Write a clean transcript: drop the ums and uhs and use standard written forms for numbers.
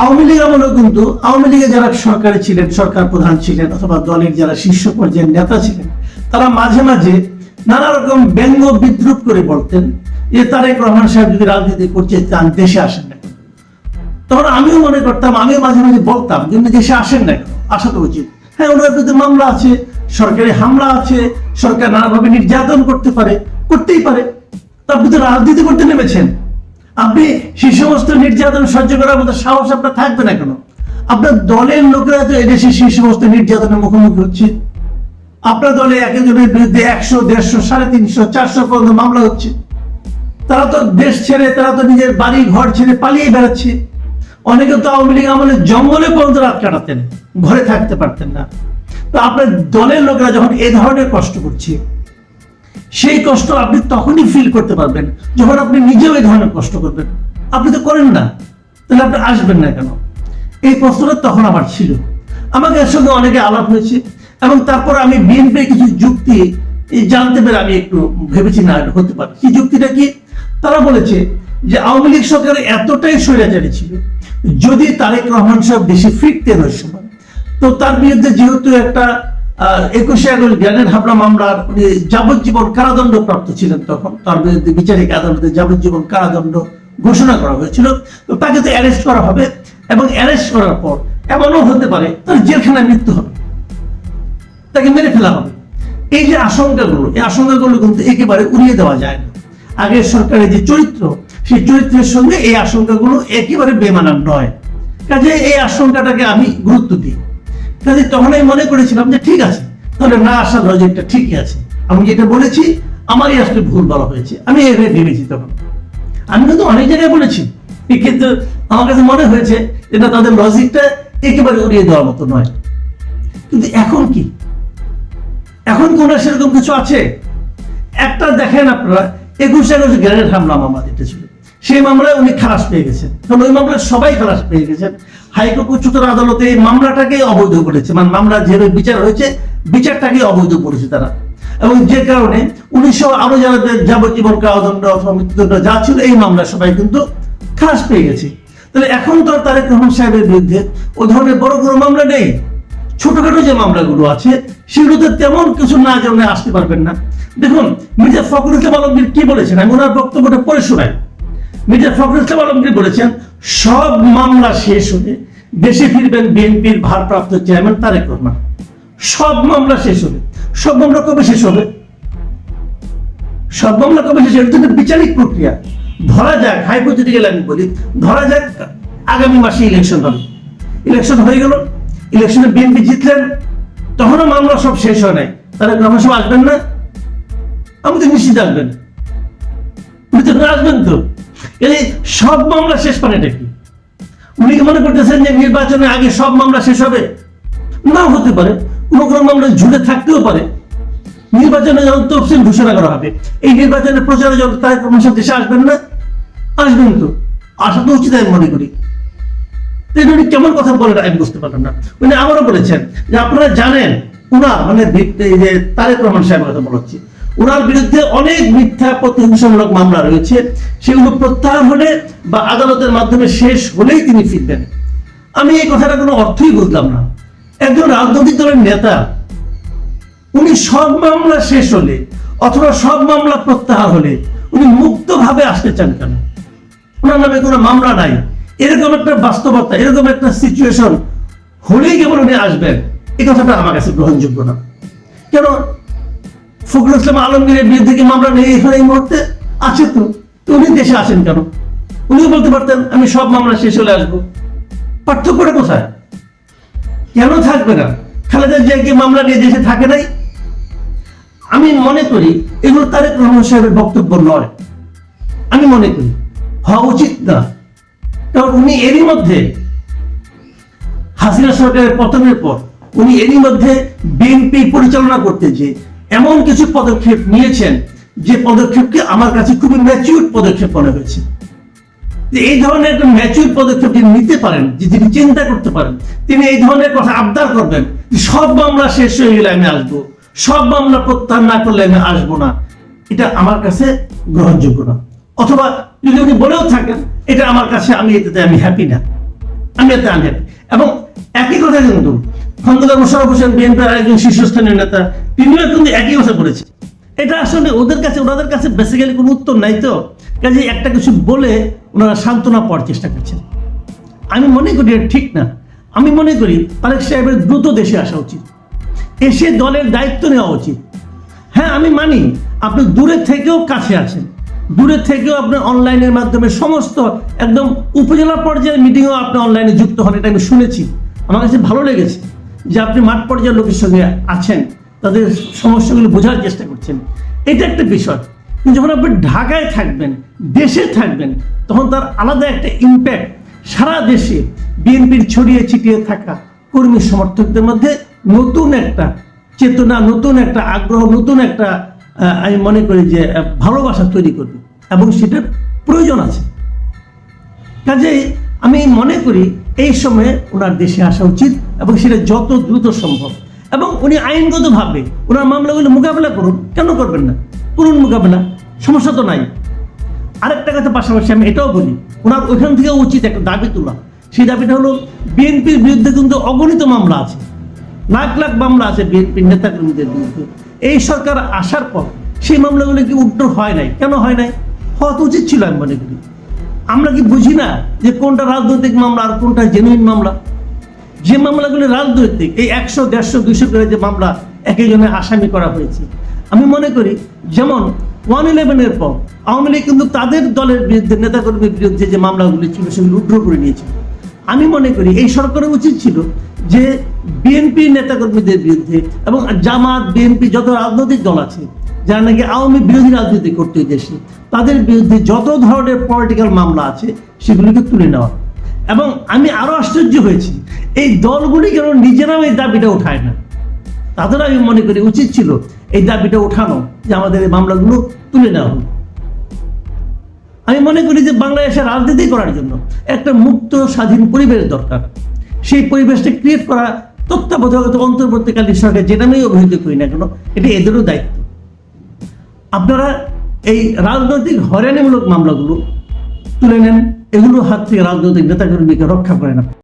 আওয়ামী লীগ আমলেও কিন্তু আওয়ামী লীগে যারা সরকারে ছিলেন, সরকার প্রধান ছিলেন অথবা দলের যারা শীর্ষ পর্যায়ের নেতা ছিলেন, তারা মাঝে মাঝে নানা রকম ব্যঙ্গ বিদ্রুপ করে বলতেন যে তারেক রহমান সাহেব যদি রাজনীতি করতে চান দেশে আসেন না। তখন আমিও মনে করতাম, আমিও মাঝে মাঝে বলতাম যে দেশে আসেন না, আসা তো উচিত। হ্যাঁ, ওনার বিরুদ্ধে মামলা আছে, সরকারি হামলা আছে, সরকার নানাভাবে নির্যাতন করতে পারে, করতেই পারে। আপনি তো রাজনীতি করতে নেমেছেন, আপনি সেই সমস্ত নির্যাতন সহ্য করার মতো সাহস আপনার থাকবে না কেন? আপনার দলের লোকেরা তো এদেশে সেই সমস্ত নির্যাতনের মুখোমুখি হচ্ছে। আপনার দলে এক একজনের বিরুদ্ধে 100, 150, 350, 400 পর্যন্ত মামলা হচ্ছে। তারা তো দেশ ছেড়ে, তারা তো নিজের বাড়ি ঘর ছেড়ে পালিয়ে বেড়াচ্ছে। অনেকে তো আওয়ামী লীগ আমলে জঙ্গলে পর্যন্ত রাত কাটাতেন, ঘরে থাকতে পারতেন না। তো আপনার দলের লোকেরা যখন এই ধরনের কষ্ট করছে, সেই কষ্ট আপনি তখনই ফিল করতে পারবেন যখন আপনি নিজেও এই ধরনের কষ্ট করবেন। আপনি তো করেন না, তাহলে আপনি আসবেন না কেন? এই প্রশ্নটা তখন আমার ছিল। আমাকে এর সঙ্গে অনেকে আলাপ হয়েছে এবং তারপর আমি বিএনপির কিছু যুক্তি জানতে পেরে আমি একটু ভেবেছি না হতে পারে। কি যুক্তিটা কি? তারা বলেছে যে আওয়ামী লীগ সরকার এতটাই স্বৈরাচারী ছিল, যদি তারেক রহমান সাহেব দেশে ফিরতেন ওই সময়, তো তার বিরুদ্ধে যেহেতু একটা 21 আগস্ট গ্রেনেড হামলা মামলার উনি যাবজ্জীবন কারাদণ্ড প্রাপ্ত ছিলেন, তখন তার বিরুদ্ধে বিচারিক আদালতে যাবজ্জীবন কারাদণ্ড ঘোষণা করা হয়েছিল। তো তাকে তো অ্যারেস্ট করা হবে এবং অ্যারেস্ট করার পর এমনও হতে পারে তার জেলখানায় মৃত্যু হবে, তাকে মেরে ফেলা হবে। এই যে আশঙ্কাগুলো, এই আশঙ্কাগুলো কিন্তু একেবারে উড়িয়ে দেওয়া যায় না। আগের সরকারের যে চরিত্র, সেই চরিত্রের সঙ্গে এই আশঙ্কাগুলো একেবারে বেমানান নয়। কাজে এই আশঙ্কাটাকে আমি গুরুত্ব দিই। কাজে তখন আমি মনে করেছিলাম যে ঠিক আছে, তাহলে না আসার লজিকটা ঠিকই আছে। আমি যেটা বলেছি আমারই আসলে ভুল বলা হয়েছে, আমি এভাবে ভেবেছি। তখন আমি কিন্তু অনেক জায়গায় বলেছি, কিন্তু আমার কাছে মনে হয়েছে এটা তাদের লজিকটা একেবারে উড়িয়ে দেওয়ার মতো নয়। কিন্তু এখন কি, এখন কোন সেরকম কিছু আছে? একটা দেখেন আপনারা, 21 আগস্ট গ্রেনেড হামলা মামলা যেটা ছিল, সেই মামলায় উনি খালাস পেয়ে গেছেন। কারণ ওই মামলায় সবাই খালাস পেয়ে গেছেন। হাইকোর্ট উচ্চতর আদালতে এই মামলাটাকে অবৈধ করেছে, মানে মামলা যেভাবে বিচার হয়েছে, বিচারটাকে অবৈধ করেছে তারা। এবং যে কারণে 1900 আরো যারা যাবজ্জীবন কারাদণ্ড অথবা মৃত্যুদণ্ড যা ছিল, এই মামলা সবাই কিন্তু খালাস পেয়ে গেছে। তাহলে এখন তো তারেক রহমান সাহেবের বিরুদ্ধে ও ধরনের বড় কোনো মামলা নেই। ছোটখাটো যে মামলাগুলো আছে সেগুলোতে তেমন কিছু না জানলে আসতে পারবেন না। দেখুন, মির্জা ফখরুল ইসলাম আলমগীর কি বলেছেন, আমি ওনার বক্তব্যটা পড়ে শোনাই। মির্জা ফখরুল ইসলাম আলমগীর বলেছেন, সব মামলা শেষ হলে দেশে ফিরবেন বিএনপির ভারপ্রাপ্ত চেয়ারম্যান তারেক রহমান। সব মামলা শেষ হবে। সব মামলা কবে শেষ হবে? সব মামলা কবে শেষ হবে? এটা বিচারিক প্রক্রিয়া। ধরা যাক, হাইপোথেটিক্যাল আমি বলি, ধরা যাক আগামী মাসে ইলেকশন হবে। ইলেকশন হয়ে গেল, ইলেকশনে বিএনপি জিতলেন, তখনও মামলা সব শেষ হয় নাই, তারেক রহমান সব আসবেন না? আমি তো নিশ্চিত আসবেন, উনি তো আসবেন। তো এই সব মামলা শেষ পানেটা কি? উনি কি মনে করতেছেন যে নির্বাচনের আগে সব মামলা শেষ হবে? না, হতে পারে কোনো মামলা ঝুলে থাকতেও পারে। নির্বাচনে যখন তফসিল ঘোষণা করা হবে, এই নির্বাচনের প্রচারে যখন তারেক রহমান সাহেব দেশে আসবেন না? আসবেন। তো আসা তো উচিত আমি মনে করি। উনি কেমন কথা বলেন আমি বুঝতে পারলাম না। উনি আবারও বলেছেন যে আপনারা জানেন উনার মানে যে তারেক রহমান সাহেবের কথা বলা হচ্ছে, উনার বিরুদ্ধে অনেক মিথ্যা প্রতিহিংসামূলক মামলা রয়েছে, সেগুলো প্রত্যাহার হলে বা আদালতের মাধ্যমে শেষ হলেই তিনি ফিরবেন। আমি এই কথাটা কোনো অর্থই বুঝলাম না। একজন রাজনৈতিক দলের নেতা, উনি সব মামলা শেষ হলে অথবা সব মামলা প্রত্যাহার হলে উনি মুক্তভাবে আসতে চান কেন? ওনার নামে কোনো মামলা নাই, এরকম একটা বাস্তবতা, এরকম একটা সিচুয়েশন হলেই কেবল উনি আসবেন, এই কথাটা আমার কাছে গ্রহণযোগ্য না। কেন? ফখরুল ইসলাম আলমগীরের বিরুদ্ধে কি মামলা নেই এখানে এই মুহূর্তে? আছে। তো উনি দেশে আসেন কেন? উনিও বলতে পারতেন আমি সব মামলা শেষ হলে আসবো। পার্থক্যটা কোথায়? কেন থাকবে না? খালেদা জিয়া কি মামলা নিয়ে দেশে থাকে নাই? আমি মনে করি এগুলো তারেক রহমান সাহেবের বক্তব্য নয়, আমি মনে করি হওয়া উচিত না। কারণ উনি এরই মধ্যে হাসিনা সরকারের পতনের পর উনি এরই মধ্যে বিএনপি পরিচালনা করতে যে এমন কিছু পদক্ষেপ নিয়েছেন, যে পদক্ষেপকে আমার কাছে খুবই ম্যাচিউর পদক্ষেপ মনে হয়েছে। এই ধরনের একটা ম্যাচিউর পদক্ষেপ যিনি নিতে পারেন, যিনি চিন্তা করতে পারেন, তিনি এই ধরনের কথা আবদার করবেন সব মামলা শেষ হয়ে গেলে আমি আসবো, সব মামলা প্রত্যাহার না করলে আমি আসবো না, এটা আমার কাছে গ্রহণযোগ্য না। অথবা যদি উনি বলেও থাকেন, এটা আমার কাছে, আমি এটাতে আমি হ্যাপি না। আমি এতে আনহ্যাপি। এবং একই কথা কিন্তু খন্দকার মোশাররফ হোসেন বিএনপির আরেকজন শীর্ষস্থানীয় নেতা, তিনিও কিন্তু একই কথা বলেছেন। এটা আসলে ওনাদের কাছে বেসিক্যালি কোনো উত্তর নাই, তো কাজে একটা কিছু বলে ওনারা সান্ত্বনা পাওয়ার চেষ্টা করছেন। আমি মনে করি এটা ঠিক না। আমি মনে করি তারেক সাহেবের দ্রুত দেশে আসা উচিত, এসে দলের দায়িত্ব নেওয়া উচিত। হ্যাঁ, আমি মানি আপনি দূরে থেকেও কাছে আছেন, দূরে থেকেও আপনি অনলাইনের মাধ্যমে সমস্ত একদম উপজেলা পর্যায়ের মিটিংও আপনি অনলাইনে যুক্ত হন, এটা আমি শুনেছি। আমার কাছে ভালো লেগেছে যে আপনি মাঠ পর্যায়ের লোকের সঙ্গে আছেন, তাদের সমস্যাগুলো বোঝার চেষ্টা করছেন, এটা একটা বিষয়। কিন্তু যখন আপনি ঢাকায় থাকবেন, দেশে থাকবেন, তখন তার আলাদা একটা ইম্প্যাক্ট সারা দেশে বিএনপির ছড়িয়ে ছিটিয়ে থাকা কর্মী সমর্থকদের মধ্যে নতুন একটা চেতনা, নতুন একটা আগ্রহ, নতুন একটা আমি মনে করি যে ভালোবাসা তৈরি করবে, এবং সেটার প্রয়োজন আছে। কাজেই আমি মনে করি এই সময়ে ওনার দেশে আসা উচিত, এবং সেটা যত দ্রুত সম্ভব। এবং উনি আইনগতভাবে ওনার মামলাগুলো মোকাবেলা করুন, কেন করবেন না? করুন মোকাবেলা, সমস্যা তো নাই। আরেকটা কথা পাশাপাশি আমি এটাও বলি, ওনার ওইখান থেকে উচিত একটা দাবি তোলা। সেই দাবিটা হলো, বিএনপির বিরুদ্ধে কিন্তু অগণিত মামলা আছে, লাখ লাখ মামলা আছে বিএনপির নেতাকর্মীদের বিরুদ্ধে। এই সরকার আসার পর সেই মামলাগুলো কি উত্তর হয় নাই? কেন হয় নাই? হওয়া তো উচিত ছিল আমি মনে করি। আমরা কি বুঝি না যে কোনটা রাজনৈতিক মামলা আর কোনটা জেনুইন মামলা? যে মামলাগুলো রাজনৈতিক, এই 100, 150, 200 করে যে মামলা একজনের আসামি করা হয়েছে, আমি মনে করি যেমন 111-এর পর আওয়ামী লীগ কিন্তু তাদের দলের বিরুদ্ধে, নেতাকর্মীর বিরুদ্ধে যে মামলাগুলি ছিল সেগুলো উইথড্র করে নিয়েছিল। আমি মনে করি এই সরকারের উচিত ছিল যে বিএনপি নেতাকর্মীদের বিরুদ্ধে এবং জামাত, বিএনপি যত রাজনৈতিক দল আছে যারা নাকি আওয়ামী বিরোধী রাজনীতি করতে দেশে, তাদের বিরুদ্ধে যত ধরনের পলিটিক্যাল মামলা আছে সেগুলিকে তুলে নেওয়া। এবং আমি আরো আশ্চর্য হয়েছি, এই দলগুলি কেন নিজেরাও এই দাবিটা উঠায় না? তাদের আমি মনে করি উচিত ছিল এই দাবিটা উঠানো, যে আমাদের এই মামলাগুলো তুলে নেওয়া হোক। আমি মনে করি যে বাংলাদেশে রাজনীতি করার জন্য একটা মুক্ত স্বাধীন পরিবেশ দরকার। সেই পরিবেশটা ক্রিয়েট করা তত্ত্বাবধায়ক অন্তর্বর্তীকালীন সরকার, যেটা আমি অভিহিত করি না কেন, এটা এদেরও দায়িত্ব। আপনারা এই রাজনৈতিক হয়রানিমূলক মামলাগুলো তুলে নেন, এগুলো হাত থেকে রাজনৈতিক নেতাকর্মীকে রক্ষা করে না।